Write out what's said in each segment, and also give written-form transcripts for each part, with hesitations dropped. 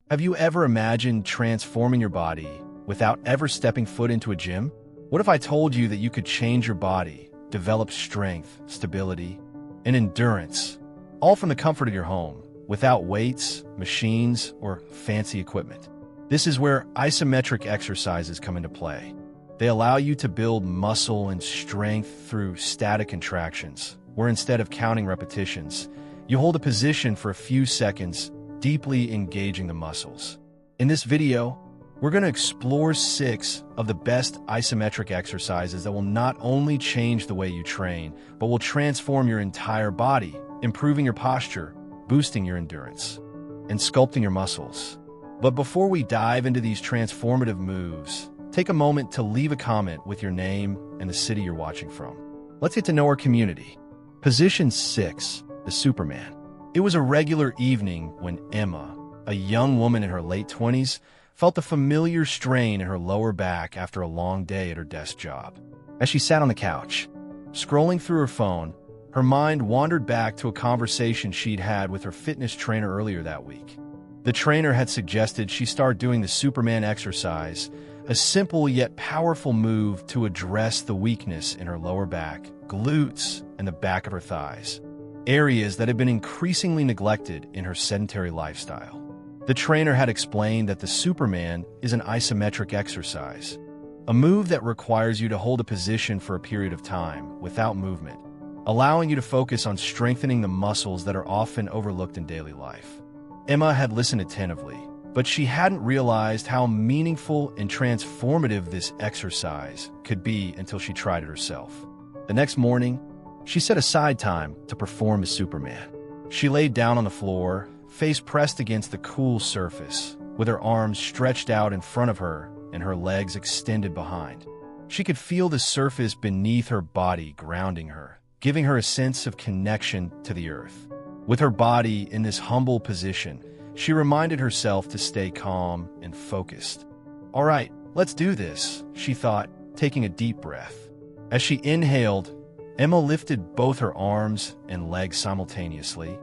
Have you ever imagined transforming your body without ever stepping foot into a gym? What if I told you that you could change your body, develop strength, stability, and endurance, all from the comfort of your home, without weights, machines, or fancy equipment? This is where isometric exercises come into play. They allow you to build muscle and strength through static contractions, where instead of counting repetitions, you hold a position for a few seconds, deeply engaging the muscles. In this video, we're going to explore 6 of the best isometric exercises that will not only change the way you train, but will transform your entire body, improving your posture, boosting your endurance, and sculpting your muscles. But before we dive into these transformative moves, take a moment to leave a comment with your name and the city you're watching from. Let's get to know our community. Position 6, the Superman. It was a regular evening when Emma, a young woman in her late 20s, felt a familiar strain in her lower back after a long day at her desk job. As she sat on the couch, scrolling through her phone, her mind wandered back to a conversation she'd had with her fitness trainer earlier that week. The trainer had suggested she start doing the Superman exercise, a simple yet powerful move to address the weakness in her lower back, glutes, and the back of her thighs, areas that have been increasingly neglected in her sedentary lifestyle. The trainer had explained that the Superman is an isometric exercise, a move that requires you to hold a position for a period of time without movement, allowing you to focus on strengthening the muscles that are often overlooked in daily life. Emma had listened attentively, but she hadn't realized how meaningful and transformative this exercise could be until she tried it herself. The next morning, she set aside time to perform as Superman. She laid down on the floor, face pressed against the cool surface, with her arms stretched out in front of her and her legs extended behind. She could feel the surface beneath her body grounding her, giving her a sense of connection to the earth. With her body in this humble position, she reminded herself to stay calm and focused. "All right, let's do this," she thought, taking a deep breath. As she inhaled, Emma lifted both her arms and legs simultaneously,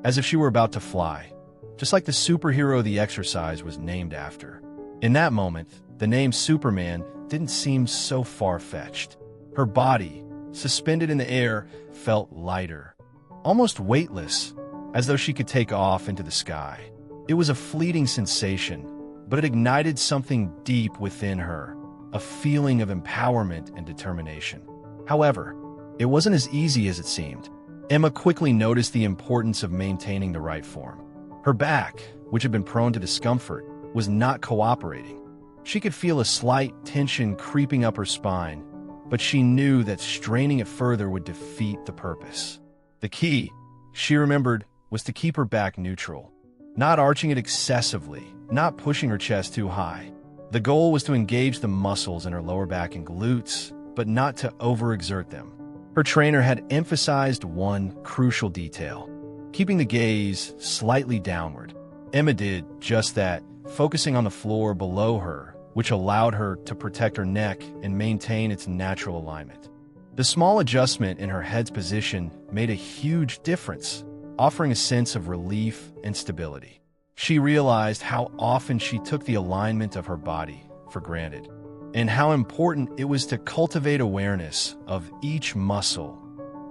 as if she were about to fly, just like the superhero the exercise was named after. In that moment, the name Superman didn't seem so far-fetched. Her body, suspended in the air, felt lighter, almost weightless, as though she could take off into the sky. It was a fleeting sensation, but it ignited something deep within her, a feeling of empowerment and determination. However, it wasn't as easy as it seemed. Emma quickly noticed the importance of maintaining the right form. Her back, which had been prone to discomfort, was not cooperating. She could feel a slight tension creeping up her spine, but she knew that straining it further would defeat the purpose. The key, she remembered, was to keep her back neutral, not arching it excessively, not pushing her chest too high. The goal was to engage the muscles in her lower back and glutes, but not to overexert them. Her trainer had emphasized one crucial detail: keeping the gaze slightly downward. Emma did just that, focusing on the floor below her, which allowed her to protect her neck and maintain its natural alignment. The small adjustment in her head's position made a huge difference, offering a sense of relief and stability. She realized how often she took the alignment of her body for granted, and how important it was to cultivate awareness of each muscle,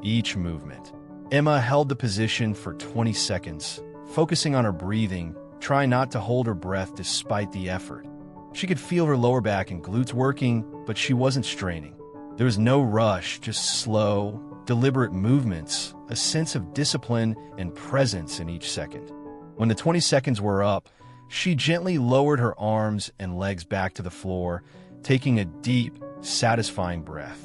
each movement. Emma held the position for 20 seconds, focusing on her breathing, trying not to hold her breath despite the effort. She could feel her lower back and glutes working, but she wasn't straining. There was no rush, just slow, deliberate movements, a sense of discipline and presence in each second. When the 20 seconds were up, she gently lowered her arms and legs back to the floor, taking a deep, satisfying breath.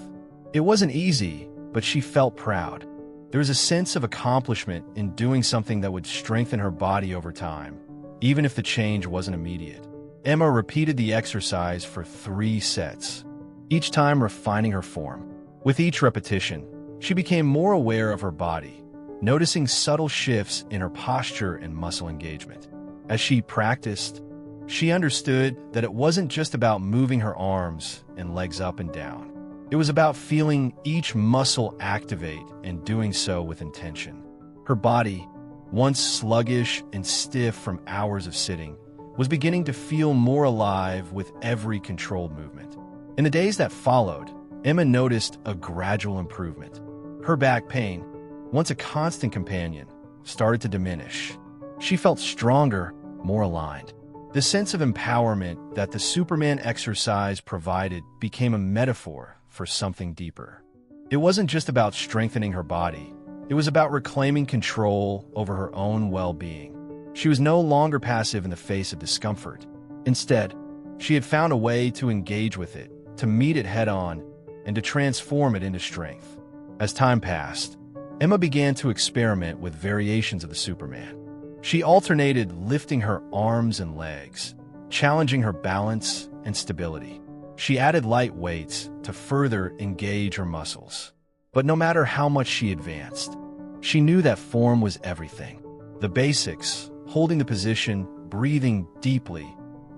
It wasn't easy, but she felt proud. There was a sense of accomplishment in doing something that would strengthen her body over time, even if the change wasn't immediate. Emma repeated the exercise for 3 sets, each time refining her form. With each repetition, she became more aware of her body, noticing subtle shifts in her posture and muscle engagement. As she practiced, she understood that it wasn't just about moving her arms and legs up and down. It was about feeling each muscle activate and doing so with intention. Her body, once sluggish and stiff from hours of sitting, was beginning to feel more alive with every controlled movement. In the days that followed, Emma noticed a gradual improvement. Her back pain, once a constant companion, started to diminish. She felt stronger, more aligned. The sense of empowerment that the Superman exercise provided became a metaphor for something deeper. It wasn't just about strengthening her body. It was about reclaiming control over her own well-being. She was no longer passive in the face of discomfort. Instead, she had found a way to engage with it, to meet it head-on, and to transform it into strength. As time passed, Emma began to experiment with variations of the Superman. She alternated lifting her arms and legs, challenging her balance and stability. She added light weights to further engage her muscles. But no matter how much she advanced, she knew that form was everything. The basics, holding the position, breathing deeply,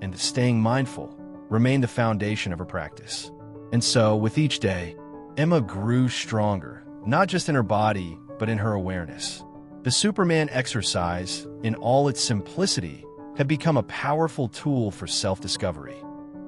and staying mindful, remained the foundation of her practice. And so, with each day, Emma grew stronger, not just in her body, but in her awareness. The Superman exercise, in all its simplicity, had become a powerful tool for self-discovery.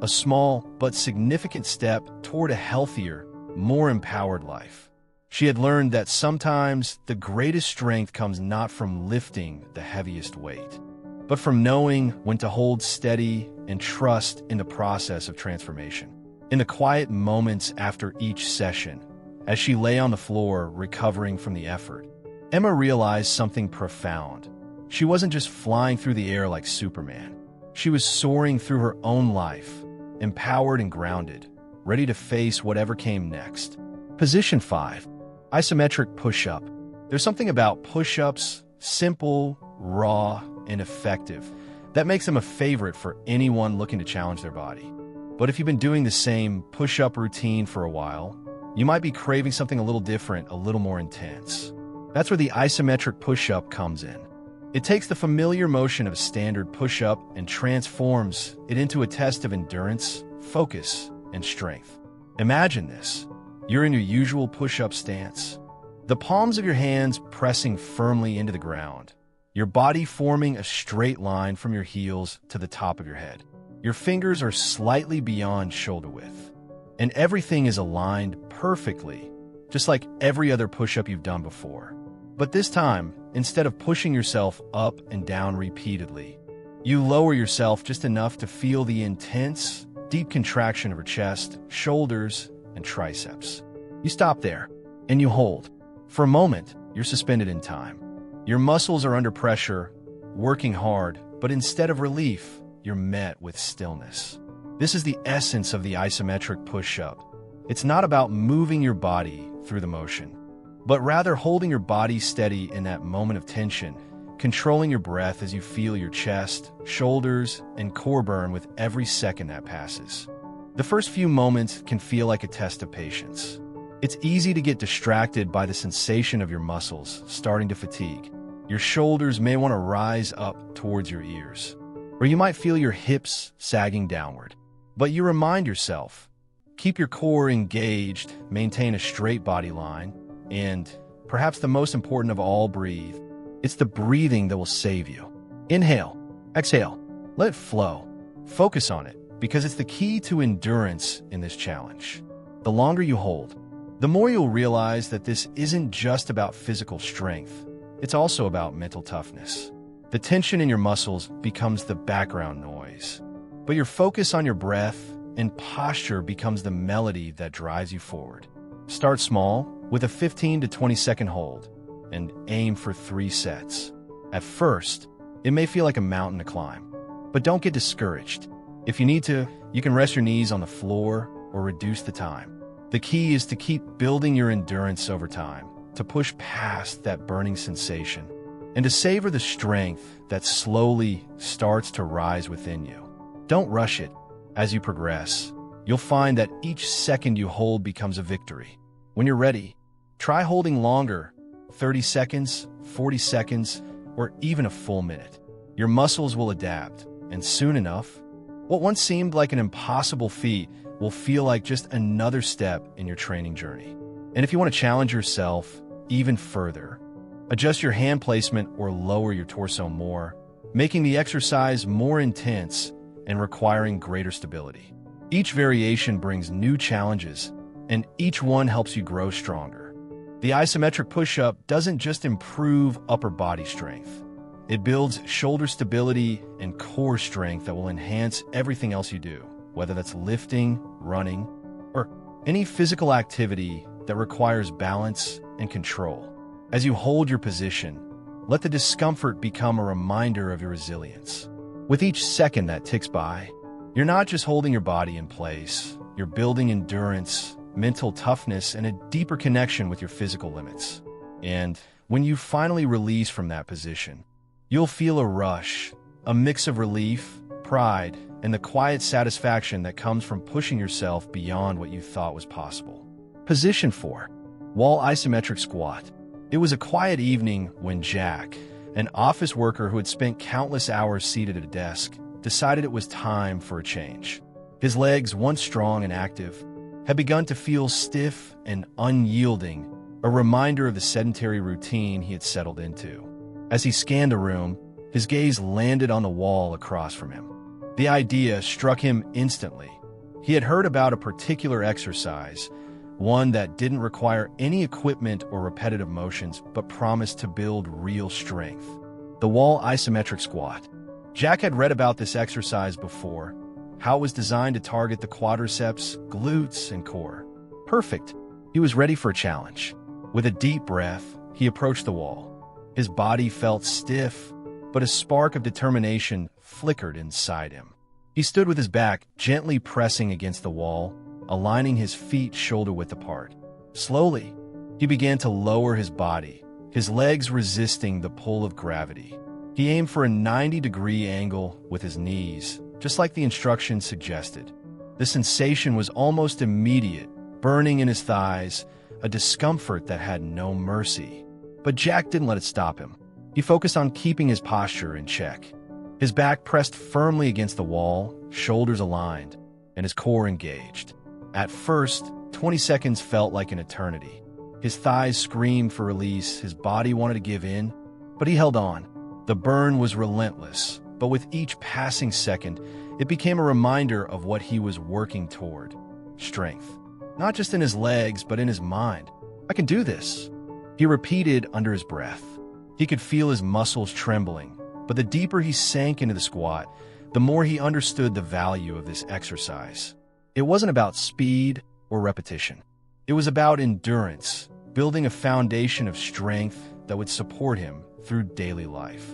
A small but significant step toward a healthier, more empowered life. She had learned that sometimes the greatest strength comes not from lifting the heaviest weight, but from knowing when to hold steady and trust in the process of transformation. In the quiet moments after each session, as she lay on the floor recovering from the effort, Emma realized something profound. She wasn't just flying through the air like Superman. She was soaring through her own life, empowered and grounded, ready to face whatever came next. Position 5. Isometric push-up. There's something about push-ups, simple, raw, and effective, that makes them a favorite for anyone looking to challenge their body. But if you've been doing the same push-up routine for a while, you might be craving something a little different, a little more intense. That's where the isometric push-up comes in. It takes the familiar motion of a standard push-up and transforms it into a test of endurance, focus, and strength. Imagine this. You're in your usual push-up stance, the palms of your hands pressing firmly into the ground, your body forming a straight line from your heels to the top of your head. Your fingers are slightly beyond shoulder width, and everything is aligned perfectly, just like every other push-up you've done before. But this time, instead of pushing yourself up and down repeatedly, you lower yourself just enough to feel the intense, deep contraction of your chest, shoulders, and triceps. You stop there, and you hold. For a moment, you're suspended in time. Your muscles are under pressure, working hard, but instead of relief, you're met with stillness. This is the essence of the isometric push-up. It's not about moving your body through the motion, but rather holding your body steady in that moment of tension, controlling your breath as you feel your chest, shoulders, and core burn with every second that passes. The first few moments can feel like a test of patience. It's easy to get distracted by the sensation of your muscles starting to fatigue. Your shoulders may want to rise up towards your ears, or you might feel your hips sagging downward. But you remind yourself, keep your core engaged, maintain a straight body line, and, perhaps the most important of all, breathe. It's the breathing that will save you. Inhale, exhale, let it flow. Focus on it, because it's the key to endurance in this challenge. The longer you hold, the more you'll realize that this isn't just about physical strength. It's also about mental toughness. The tension in your muscles becomes the background noise, but your focus on your breath and posture becomes the melody that drives you forward. Start small with a 15 to 20 second hold and aim for 3 sets. At first, it may feel like a mountain to climb, but don't get discouraged. If you need to, you can rest your knees on the floor or reduce the time. The key is to keep building your endurance over time, to push past that burning sensation, and to savor the strength that slowly starts to rise within you. Don't rush it. As you progress, you'll find that each second you hold becomes a victory. When you're ready, try holding longer, 30 seconds, 40 seconds, or even a full minute. Your muscles will adapt, and soon enough, what once seemed like an impossible feat will feel like just another step in your training journey. And if you want to challenge yourself even further, adjust your hand placement or lower your torso more, making the exercise more intense and requiring greater stability. Each variation brings new challenges, and each one helps you grow stronger. The isometric push-up doesn't just improve upper body strength. It builds shoulder stability and core strength that will enhance everything else you do, whether that's lifting, running, or any physical activity that requires balance and control. As you hold your position, let the discomfort become a reminder of your resilience. With each second that ticks by, you're not just holding your body in place, you're building endurance, mental toughness, and a deeper connection with your physical limits. And when you finally release from that position, you'll feel a rush, a mix of relief, pride, and the quiet satisfaction that comes from pushing yourself beyond what you thought was possible. Position 4. Wall isometric squat. It was a quiet evening when Jack, an office worker who had spent countless hours seated at a desk, decided it was time for a change. His legs, once strong and active, had begun to feel stiff and unyielding, a reminder of the sedentary routine he had settled into. As he scanned the room, his gaze landed on the wall across from him. The idea struck him instantly. He had heard about a particular exercise, one that didn't require any equipment or repetitive motions, but promised to build real strength. The wall isometric squat. Jack had read about this exercise before, how it was designed to target the quadriceps, glutes, and core. Perfect. He was ready for a challenge. With a deep breath, he approached the wall. His body felt stiff, but a spark of determination flickered inside him. He stood with his back gently pressing against the wall, aligning his feet shoulder-width apart. Slowly, he began to lower his body, his legs resisting the pull of gravity. He aimed for a 90-degree angle with his knees, just like the instructions suggested. The sensation was almost immediate, burning in his thighs, a discomfort that had no mercy. But Jack didn't let it stop him. He focused on keeping his posture in check. His back pressed firmly against the wall, shoulders aligned, and his core engaged. At first, 20 seconds felt like an eternity. His thighs screamed for release, his body wanted to give in, but he held on. The burn was relentless, but with each passing second, it became a reminder of what he was working toward. Strength. Not just in his legs, but in his mind. I can do this, he repeated under his breath. He could feel his muscles trembling, but the deeper he sank into the squat, the more he understood the value of this exercise. It wasn't about speed or repetition. It was about endurance, building a foundation of strength that would support him through daily life.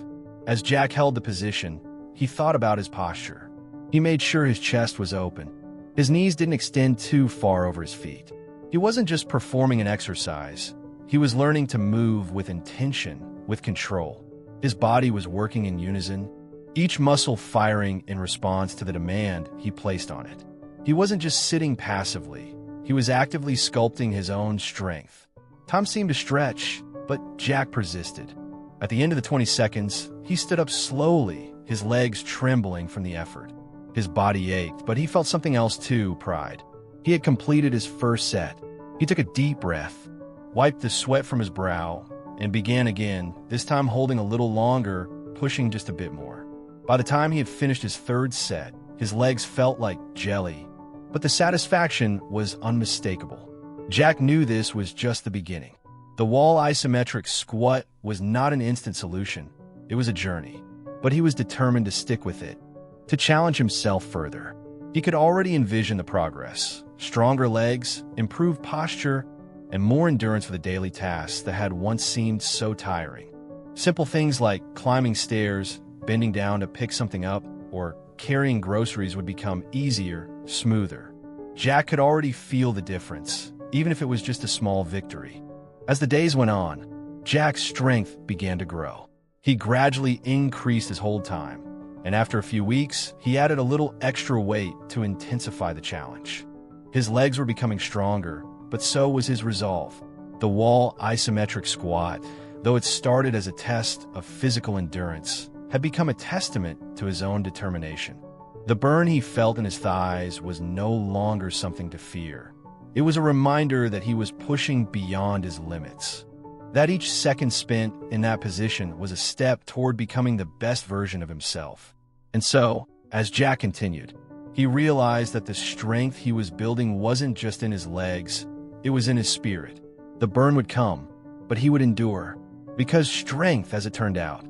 As Jack held the position, he thought about his posture. He made sure his chest was open. His knees didn't extend too far over his feet. He wasn't just performing an exercise. He was learning to move with intention, with control. His body was working in unison, each muscle firing in response to the demand he placed on it. He wasn't just sitting passively. He was actively sculpting his own strength. Time seemed to stretch, but Jack persisted. At the end of the 20 seconds, he stood up slowly, his legs trembling from the effort. His body ached, but he felt something else too, pride. He had completed his first set. He took a deep breath, wiped the sweat from his brow, and began again, this time holding a little longer, pushing just a bit more. By the time he had finished his third set, his legs felt like jelly, but the satisfaction was unmistakable. Jack knew this was just the beginning. The wall isometric squat was not an instant solution. It was a journey, but he was determined to stick with it, to challenge himself further. He could already envision the progress: stronger legs, improved posture, and more endurance for the daily tasks that had once seemed so tiring. Simple things like climbing stairs, bending down to pick something up, or carrying groceries would become easier, smoother. Jack could already feel the difference, even if it was just a small victory. As the days went on, Jack's strength began to grow. He gradually increased his hold time, and after a few weeks, he added a little extra weight to intensify the challenge. His legs were becoming stronger, but so was his resolve. The wall isometric squat, though it started as a test of physical endurance, had become a testament to his own determination. The burn he felt in his thighs was no longer something to fear. It was a reminder that he was pushing beyond his limits. that each second spent in that position was a step toward becoming the best version of himself. And so, as Jack continued, he realized that the strength he was building wasn't just in his legs, it was in his spirit. The burn would come, but he would endure, because strength, as it turned out,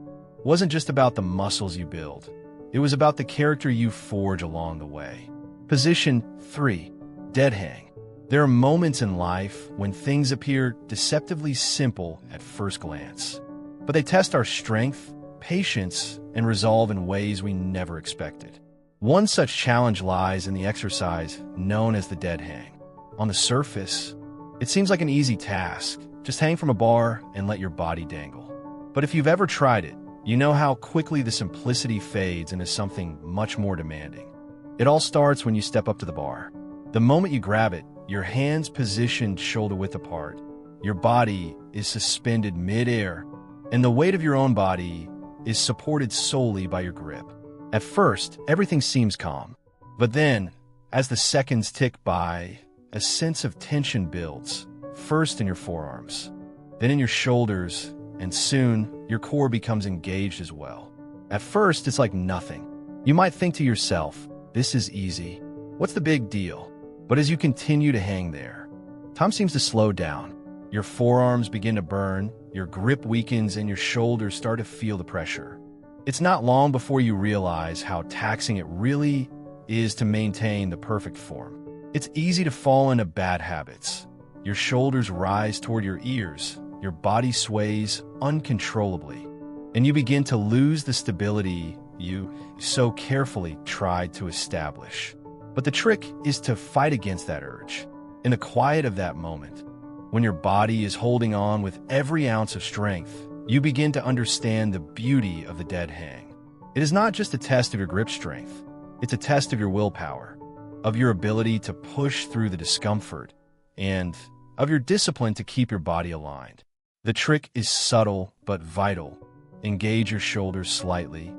wasn't just about the muscles you build. It was about the character you forge along the way. Position 3. Dead hang. There are moments in life when things appear deceptively simple at first glance, but they test our strength, patience, and resolve in ways we never expected. One such challenge lies in the exercise known as the dead hang. On the surface, it seems like an easy task. Just hang from a bar and let your body dangle. But if you've ever tried it, you know how quickly the simplicity fades into something much more demanding. It all starts when you step up to the bar. The moment you grab it, your hands positioned shoulder-width apart, your body is suspended mid-air, and the weight of your own body is supported solely by your grip. At first, everything seems calm. But then, as the seconds tick by, a sense of tension builds, first in your forearms, then in your shoulders, and soon, your core becomes engaged as well. At first, it's like nothing. You might think to yourself, this is easy. What's the big deal? But as you continue to hang there, time seems to slow down. Your forearms begin to burn, your grip weakens, and your shoulders start to feel the pressure. It's not long before you realize how taxing it really is to maintain the perfect form. It's easy to fall into bad habits. Your shoulders rise toward your ears, your body sways uncontrollably, and you begin to lose the stability you so carefully tried to establish. But the trick is to fight against that urge. In the quiet of that moment, when your body is holding on with every ounce of strength, you begin to understand the beauty of the dead hang. It is not just a test of your grip strength, it's a test of your willpower, of your ability to push through the discomfort, and of your discipline to keep your body aligned. The trick is subtle but vital. Engage your shoulders slightly,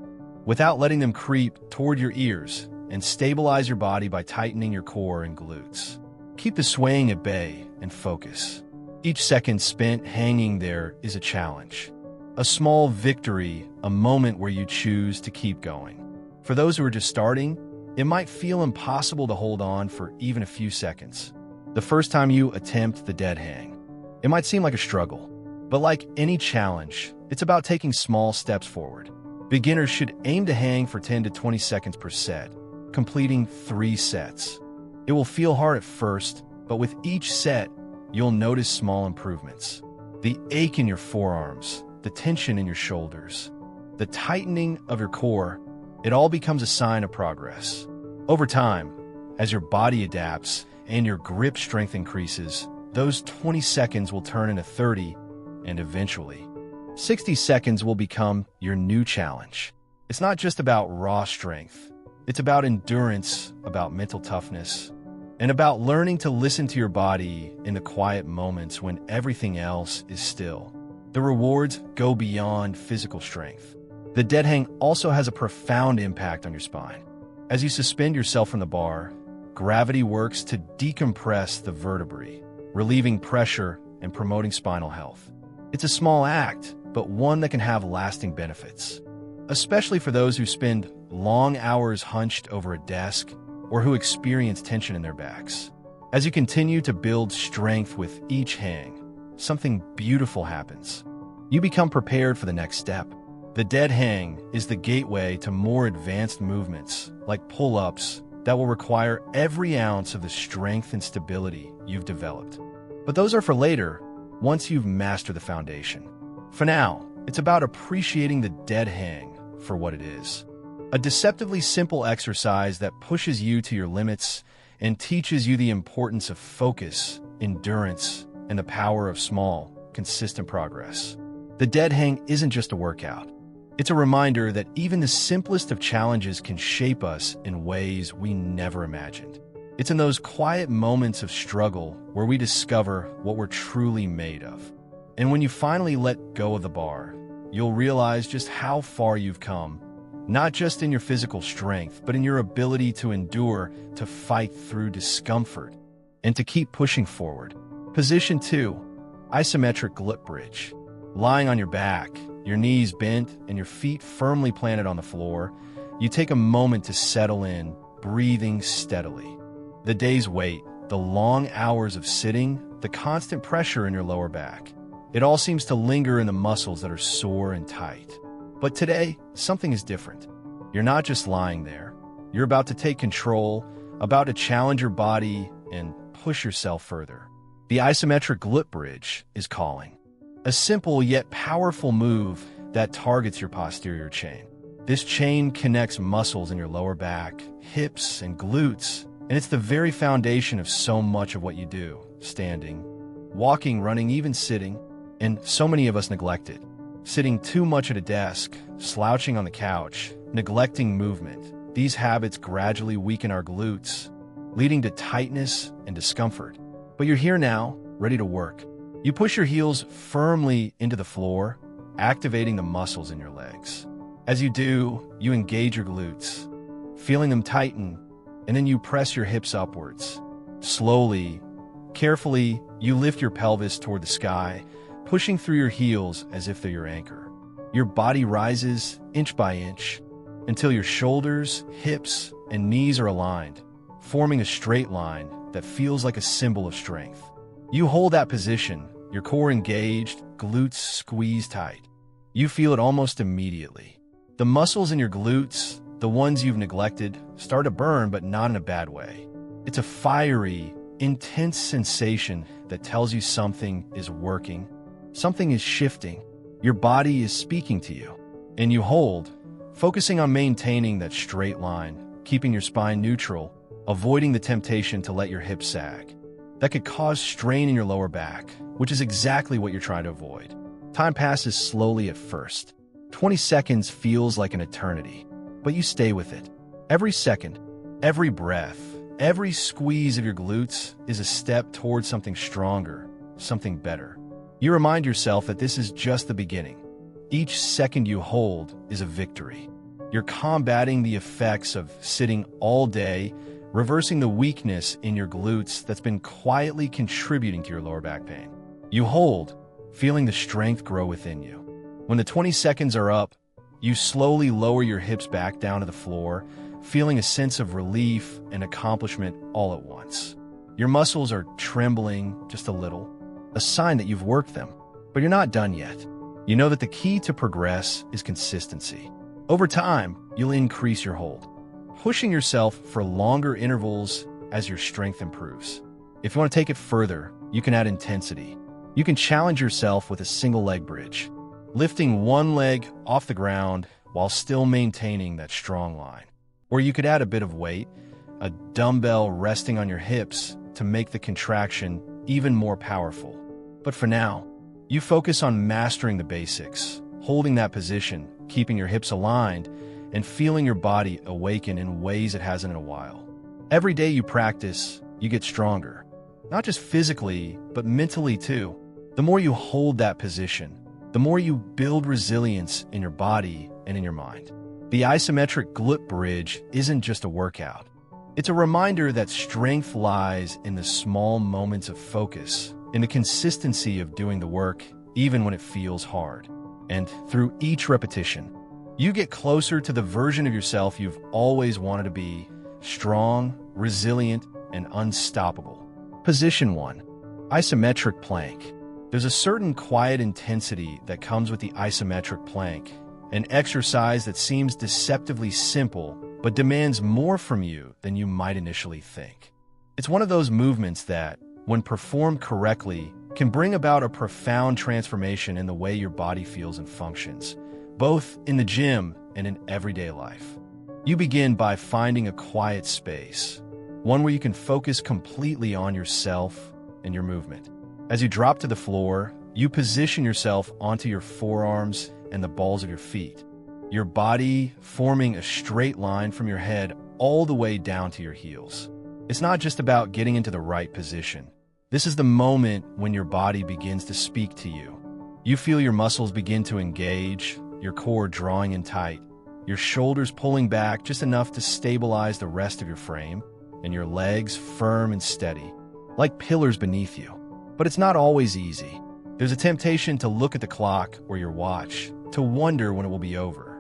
without letting them creep toward your ears, and stabilize your body by tightening your core and glutes. Keep the swaying at bay and focus. Each second spent hanging there is a challenge. A small victory, a moment where you choose to keep going. For those who are just starting, it might feel impossible to hold on for even a few seconds. The first time you attempt the dead hang, it might seem like a struggle. But like any challenge, it's about taking small steps forward. Beginners should aim to hang for 10 to 20 seconds per set, completing 3 sets. It will feel hard at first, but with each set, you'll notice small improvements. The ache in your forearms, the tension in your shoulders, the tightening of your core, it all becomes a sign of progress. Over time, as your body adapts and your grip strength increases, those 20 seconds will turn into 30, and eventually, 60 seconds will become your new challenge. It's not just about raw strength. It's about endurance, about mental toughness, and about learning to listen to your body in the quiet moments when everything else is still. The rewards go beyond physical strength. The dead hang also has a profound impact on your spine. As you suspend yourself from the bar, gravity works to decompress the vertebrae, relieving pressure and promoting spinal health. It's a small act, but one that can have lasting benefits, especially for those who spend long hours hunched over a desk or who experience tension in their backs. As you continue to build strength with each hang, something beautiful happens. You become prepared for the next step. The dead hang is the gateway to more advanced movements, like pull-ups, that will require every ounce of the strength and stability you've developed. But those are for later, once you've mastered the foundation. For now, it's about appreciating the dead hang for what it is. A deceptively simple exercise that pushes you to your limits and teaches you the importance of focus, endurance, and the power of small, consistent progress. The dead hang isn't just a workout. It's a reminder that even the simplest of challenges can shape us in ways we never imagined. It's in those quiet moments of struggle where we discover what we're truly made of. And when you finally let go of the bar, you'll realize just how far you've come, not just in your physical strength, but in your ability to endure, to fight through discomfort, and to keep pushing forward. Position 2. Isometric glute bridge. Lying on your back, your knees bent, and your feet firmly planted on the floor, you take a moment to settle in, breathing steadily. The day's wait, the long hours of sitting, the constant pressure in your lower back. It all seems to linger in the muscles that are sore and tight. But today, something is different. You're not just lying there. You're about to take control, about to challenge your body and push yourself further. The isometric glute bridge is calling. A simple yet powerful move that targets your posterior chain. This chain connects muscles in your lower back, hips, and glutes, and it's the very foundation of so much of what you do, standing, walking, running, even sitting, and so many of us neglect it. Sitting too much at a desk, slouching on the couch, neglecting movement. These habits gradually weaken our glutes, leading to tightness and discomfort. But you're here now, ready to work. You push your heels firmly into the floor, activating the muscles in your legs. As you do, you engage your glutes, feeling them tighten, and then you press your hips upwards. Slowly, carefully, you lift your pelvis toward the sky, pushing through your heels as if they're your anchor. Your body rises inch by inch until your shoulders, hips, and knees are aligned, forming a straight line that feels like a symbol of strength. You hold that position, your core engaged, glutes squeezed tight. You feel it almost immediately. The muscles in your glutes, the ones you've neglected, start to burn, but not in a bad way. It's a fiery, intense sensation that tells you something is working, something is shifting. Your body is speaking to you. And you hold, focusing on maintaining that straight line, keeping your spine neutral, avoiding the temptation to let your hips sag. That could cause strain in your lower back, which is exactly what you're trying to avoid. Time passes slowly at first. 20 seconds feels like an eternity, but you stay with it. Every second, every breath, every squeeze of your glutes is a step towards something stronger, something better. You remind yourself that this is just the beginning. Each second you hold is a victory. You're combating the effects of sitting all day, reversing the weakness in your glutes that's been quietly contributing to your lower back pain. You hold, feeling the strength grow within you. When the 20 seconds are up, you slowly lower your hips back down to the floor, feeling a sense of relief and accomplishment all at once. Your muscles are trembling just a little, a sign that you've worked them. But you're not done yet. You know that the key to progress is consistency. Over time, you'll increase your hold, pushing yourself for longer intervals as your strength improves. If you want to take it further, you can add intensity. You can challenge yourself with a single leg bridge, lifting one leg off the ground while still maintaining that strong line. Or you could add a bit of weight, a dumbbell resting on your hips to make the contraction even more powerful. But for now, you focus on mastering the basics, holding that position, keeping your hips aligned, and feeling your body awaken in ways it hasn't in a while. Every day you practice, you get stronger. Not just physically, but mentally too. The more you hold that position, the more you build resilience in your body and in your mind. The isometric glute bridge isn't just a workout. It's a reminder that strength lies in the small moments of focus, in the consistency of doing the work, even when it feels hard. And through each repetition, you get closer to the version of yourself you've always wanted to be, strong, resilient, and unstoppable. Position 1. Isometric plank. There's a certain quiet intensity that comes with the isometric plank, an exercise that seems deceptively simple but demands more from you than you might initially think. It's one of those movements that, when performed correctly, can bring about a profound transformation in the way your body feels and functions, both in the gym and in everyday life. You begin by finding a quiet space, one where you can focus completely on yourself and your movement. As you drop to the floor, you position yourself onto your forearms and the balls of your feet, your body forming a straight line from your head all the way down to your heels. It's not just about getting into the right position. This is the moment when your body begins to speak to you. You feel your muscles begin to engage, your core drawing in tight, your shoulders pulling back just enough to stabilize the rest of your frame, and your legs firm and steady, like pillars beneath you. But it's not always easy. There's a temptation to look at the clock or your watch, to wonder when it will be over.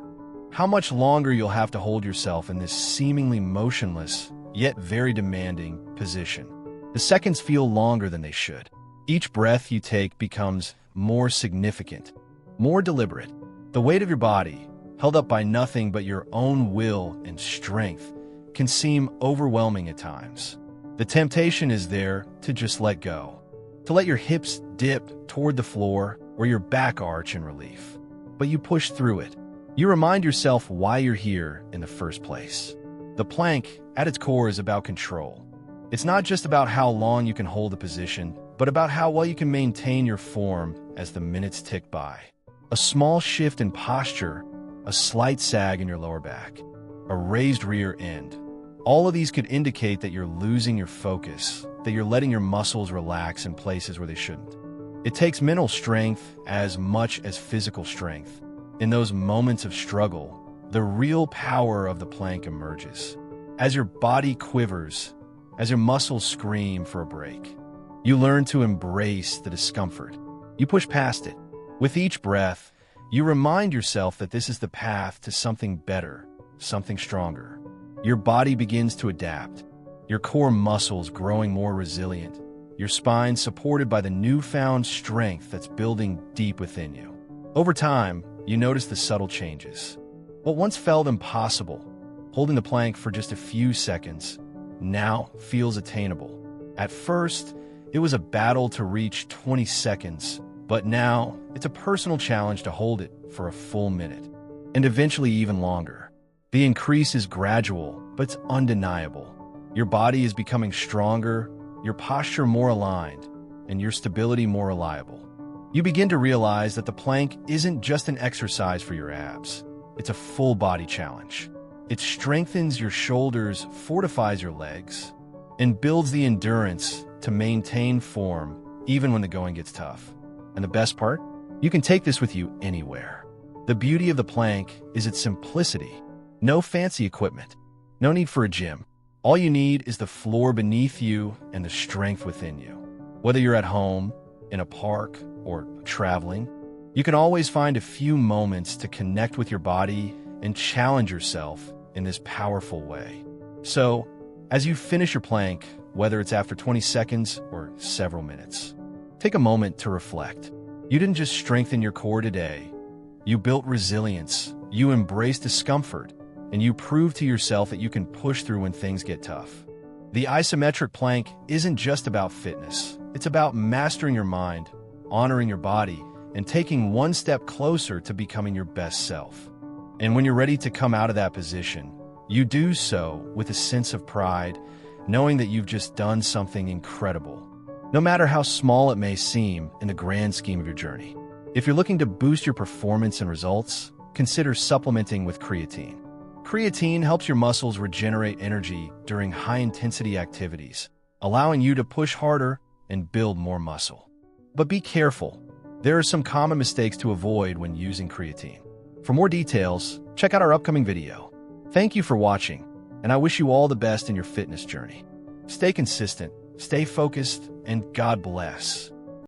How much longer you'll have to hold yourself in this seemingly motionless, yet very demanding position. The seconds feel longer than they should. Each breath you take becomes more significant, more deliberate. The weight of your body, held up by nothing but your own will and strength, can seem overwhelming at times. The temptation is there to just let go, to let your hips dip toward the floor or your back arch in relief. But you push through it. You remind yourself why you're here in the first place. The plank, at its core, is about control. It's not just about how long you can hold a position, but about how well you can maintain your form as the minutes tick by. A small shift in posture, a slight sag in your lower back, a raised rear end. All of these could indicate that you're losing your focus, that you're letting your muscles relax in places where they shouldn't. It takes mental strength as much as physical strength. In those moments of struggle, the real power of the plank emerges. As your body quivers, as your muscles scream for a break, you learn to embrace the discomfort. You push past it. With each breath, you remind yourself that this is the path to something better, something stronger. Your body begins to adapt, your core muscles growing more resilient, your spine supported by the newfound strength that's building deep within you. Over time, you notice the subtle changes. What once felt impossible, holding the plank for just a few seconds, now feels attainable. At first, it was a battle to reach 20 seconds, but now it's a personal challenge to hold it for a full minute, and eventually even longer. The increase is gradual, but it's undeniable. Your body is becoming stronger, your posture more aligned, and your stability more reliable. You begin to realize that the plank isn't just an exercise for your abs. It's a full-body challenge. It strengthens your shoulders, fortifies your legs, and builds the endurance to maintain form even when the going gets tough. And the best part? You can take this with you anywhere. The beauty of the plank is its simplicity. No fancy equipment. No need for a gym. All you need is the floor beneath you and the strength within you. Whether you're at home, in a park, or traveling, you can always find a few moments to connect with your body and challenge yourself in this powerful way. So, as you finish your plank, whether it's after 20 seconds or several minutes, take a moment to reflect. You didn't just strengthen your core today. You built resilience, you embraced discomfort, and you proved to yourself that you can push through when things get tough. The isometric plank isn't just about fitness. It's about mastering your mind, honoring your body, and taking one step closer to becoming your best self. And when you're ready to come out of that position, you do so with a sense of pride, knowing that you've just done something incredible, no matter how small it may seem in the grand scheme of your journey. If you're looking to boost your performance and results, consider supplementing with creatine. Creatine helps your muscles regenerate energy during high-intensity activities, allowing you to push harder and build more muscle. But be careful. There are some common mistakes to avoid when using creatine. For more details, check out our upcoming video. Thank you for watching, and I wish you all the best in your fitness journey. Stay consistent, stay focused, and God bless.